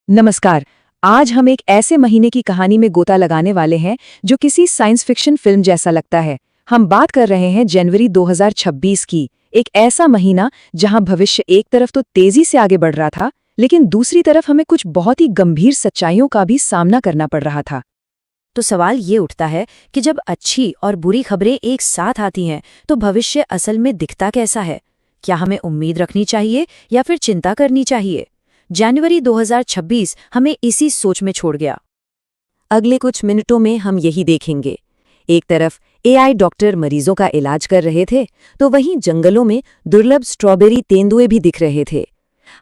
नमस्कार। आज हम एक ऐसे महीने की कहानी में गोता लगाने वाले हैं जो किसी साइंस फिक्शन फिल्म जैसा लगता है। हम बात कर रहे हैं जनवरी 2026 की। एक ऐसा महीना जहां भविष्य एक तरफ तो तेजी से आगे बढ़ रहा था, लेकिन दूसरी तरफ हमें कुछ बहुत ही गंभीर सच्चाइयों का भी सामना करना पड़ रहा था। तो सवाल ये उठता है कि जब अच्छी और बुरी खबरें एक साथ आती हैं तो भविष्य असल में दिखता कैसा है? क्या हमें उम्मीद रखनी चाहिए या फिर चिंता करनी चाहिए? जनवरी 2026 हमें इसी सोच में छोड़ गया। अगले कुछ मिनटों में हम यही देखेंगे। एक तरफ एआई डॉक्टर मरीजों का इलाज कर रहे थे, तो वहीं जंगलों में दुर्लभ स्ट्रॉबेरी तेंदुए भी दिख रहे थे।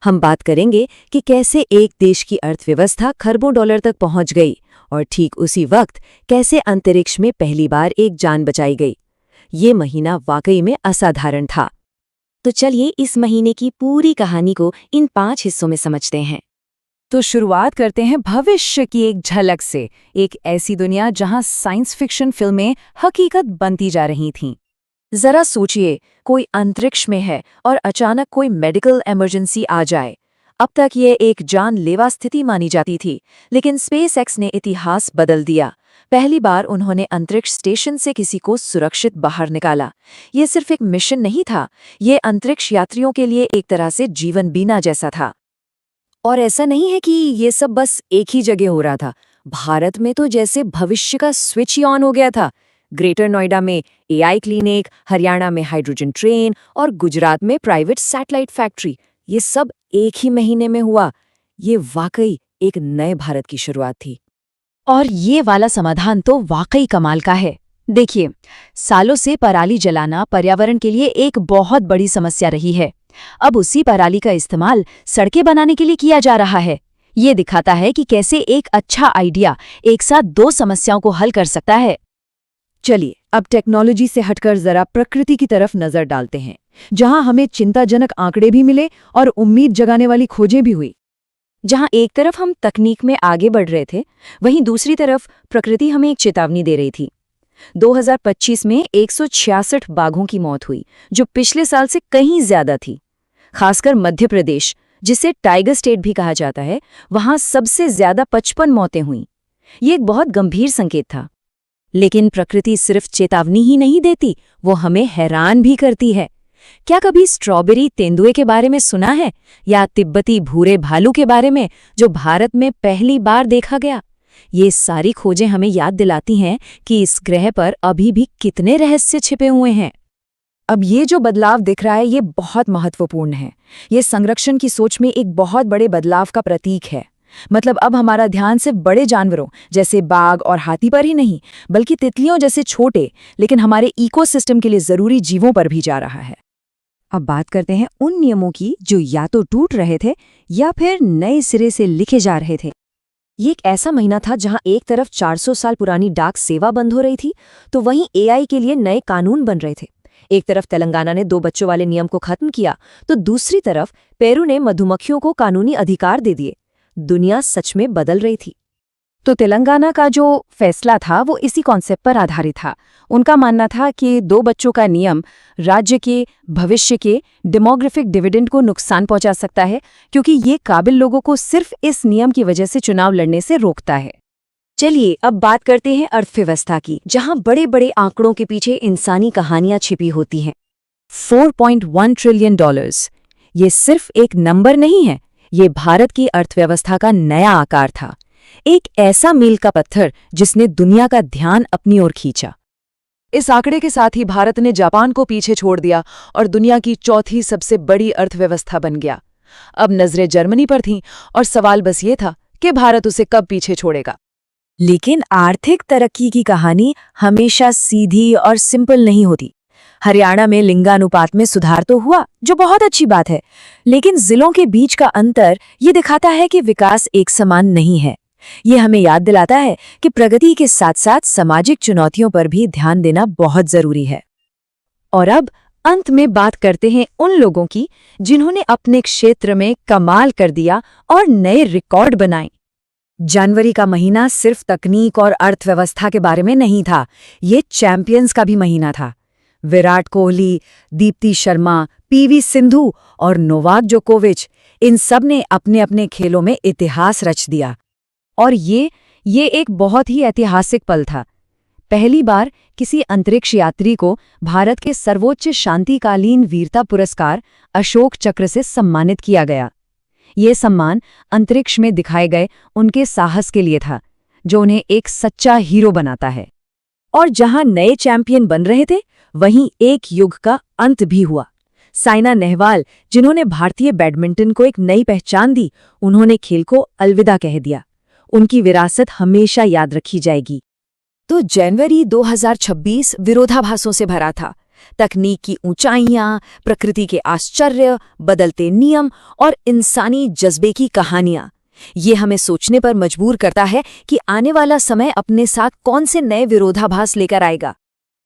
हम बात करेंगे कि कैसे एक देश की अर्थव्यवस्था खरबों डॉलर तक पहुंच गई और ठीक उसी वक्त कैसे अंतरिक्ष में पहली बार एक जान बचाई गई। ये महीना वाकई में असाधारण था। तो चलिए इस महीने की पूरी कहानी को इन 5 हिस्सों में समझते हैं। तो शुरुआत करते हैं भविष्य की एक झलक से। एक ऐसी दुनिया जहां साइंस फिक्शन फिल्में हकीकत बनती जा रही थीं। जरा सोचिए, कोई अंतरिक्ष में है और अचानक कोई मेडिकल इमरजेंसी आ जाए। अब तक ये एक जानलेवा स्थिति मानी जाती थी, लेकिन स्पेसएक्स ने इतिहास बदल दिया। पहली बार उन्होंने अंतरिक्ष स्टेशन से किसी को सुरक्षित बाहर निकाला। ये सिर्फ एक मिशन नहीं था, ये अंतरिक्ष यात्रियों के लिए एक तरह से जीवन बीना जैसा था। और ऐसा नहीं है कि ये सब बस एक ही जगह हो रहा था। भारत में तो जैसे भविष्य का स्विच ही ऑन हो गया था। ग्रेटर नोएडा में एआई क्लिनिक, हरियाणा में हाइड्रोजन ट्रेन और गुजरात में प्राइवेट सैटेलाइट फैक्ट्री, ये सब एक ही महीने में हुआ। ये वाकई एक नए भारत की शुरुआत थी। और ये वाला समाधान तो वाकई कमाल का है। देखिए, सालों से पराली जलाना पर्यावरण के लिए एक बहुत बड़ी समस्या रही है। अब उसी पराली का इस्तेमाल सड़कें बनाने के लिए किया जा रहा है। ये दिखाता है कि कैसे एक अच्छा आइडिया एक साथ दो समस्याओं को हल कर सकता है। चलिए अब टेक्नोलॉजी से हटकर जरा प्रकृति की तरफ नजर डालते हैं, जहां हमें चिंताजनक आंकड़े भी मिले और उम्मीद जगाने वाली खोजें भी हुई। जहां एक तरफ हम तकनीक में आगे बढ़ रहे थे, वहीं दूसरी तरफ प्रकृति हमें एक चेतावनी दे रही थी। 2025 में 166 बाघों की मौत हुई, जो पिछले साल से कहीं ज्यादा थी। खासकर मध्य प्रदेश, जिसे टाइगर स्टेट भी कहा जाता है, वहां सबसे ज्यादा 55 मौतें हुईं। ये एक बहुत गंभीर संकेत था। लेकिन प्रकृति सिर्फ चेतावनी ही नहीं देती, वो हमें हैरान भी करती है। क्या कभी स्ट्रॉबेरी तेंदुए के बारे में सुना है, या तिब्बती भूरे भालू के बारे में, जो भारत में पहली बार देखा गया? ये सारी खोजें हमें याद दिलाती हैं कि इस ग्रह पर अभी भी कितने रहस्य छिपे हुए हैं। अब ये जो बदलाव दिख रहा है, ये बहुत महत्वपूर्ण है। ये संरक्षण की सोच में एक बहुत बड़े बदलाव का प्रतीक है। मतलब अब हमारा ध्यान सिर्फ बड़े जानवरों जैसे बाघ और हाथी पर ही नहीं, बल्कि तितलियों जैसे छोटे लेकिन हमारे इकोसिस्टम के लिए जरूरी जीवों पर भी जा रहा है। अब बात करते हैं उन नियमों की जो या तो टूट रहे थे या फिर नए सिरे से लिखे जा रहे थे। ये एक ऐसा महीना था जहां एक तरफ 400 साल पुरानी डाक सेवा बंद हो रही थी, तो वहीं एआई के लिए नए कानून बन रहे थे। एक तरफ तेलंगाना ने 2 बच्चों वाले नियम को खत्म किया, तो दूसरी तरफ पेरू ने मधुमक्खियों को कानूनी अधिकार दे दिए। दुनिया सच में बदल रही थी। तो तेलंगाना का जो फैसला था वो इसी कॉन्सेप्ट पर आधारित था। उनका मानना था कि 2 बच्चों का नियम राज्य के भविष्य के डेमोग्राफिक डिविडेंड को नुकसान पहुंचा सकता है, क्योंकि ये काबिल लोगों को सिर्फ इस नियम की वजह से चुनाव लड़ने से रोकता है। चलिए अब बात करते हैं अर्थव्यवस्था की, जहां बड़े बड़े आंकड़ों के पीछे इंसानी कहानियां छिपी होती हैं। 4.1 ट्रिलियन डॉलर्स, ये सिर्फ एक नंबर नहीं है, ये भारत की अर्थव्यवस्था का नया आकार था। एक ऐसा मील का पत्थर जिसने दुनिया का ध्यान अपनी ओर खींचा। इस आंकड़े के साथ ही भारत ने जापान को पीछे छोड़ दिया और दुनिया की चौथी सबसे बड़ी अर्थव्यवस्था बन गया। अब नजरें जर्मनी पर थीं और सवाल बस ये था कि भारत उसे कब पीछे छोड़ेगा। लेकिन आर्थिक तरक्की की कहानी हमेशा सीधी और सिंपल नहीं होती। हरियाणा में लिंगानुपात में सुधार तो हुआ, जो बहुत अच्छी बात है, लेकिन जिलों के बीच का अंतर ये दिखाता है कि विकास एक समान नहीं है। ये हमें याद दिलाता है कि प्रगति के साथ साथ सामाजिक चुनौतियों पर भी ध्यान देना बहुत जरूरी है। और अब अंत में बात करते हैं उन लोगों की जिन्होंने अपने क्षेत्र में कमाल कर दिया और नए रिकॉर्ड बनाए। जनवरी का महीना सिर्फ तकनीक और अर्थव्यवस्था के बारे में नहीं था, ये चैंपियंस का भी महीना था। विराट कोहली, दीप्ति शर्मा, पीवी सिंधु और नोवाक जोकोविच, इन सब ने अपने अपने खेलों में इतिहास रच दिया। और ये एक बहुत ही ऐतिहासिक पल था। पहली बार किसी अंतरिक्ष यात्री को भारत के सर्वोच्च शांतिकालीन वीरता पुरस्कार अशोक चक्र से सम्मानित किया गया। ये सम्मान अंतरिक्ष में दिखाए गए उनके साहस के लिए था, जो उन्हें एक सच्चा हीरो बनाता है। और जहां नए चैंपियन बन रहे थे, वहीं एक युग का अंत भी हुआ। साइना नेहवाल, जिन्होंने भारतीय बैडमिंटन को एक नई पहचान दी, उन्होंने खेल को अलविदा कह दिया। उनकी विरासत हमेशा याद रखी जाएगी। तो जनवरी 2026 विरोधाभासों से भरा था। तकनीक की ऊंचाइयां, प्रकृति के आश्चर्य, बदलते नियम और इंसानी जज्बे की कहानियां। ये हमें सोचने पर मजबूर करता है कि आने वाला समय अपने साथ कौन से नए विरोधाभास लेकर आएगा।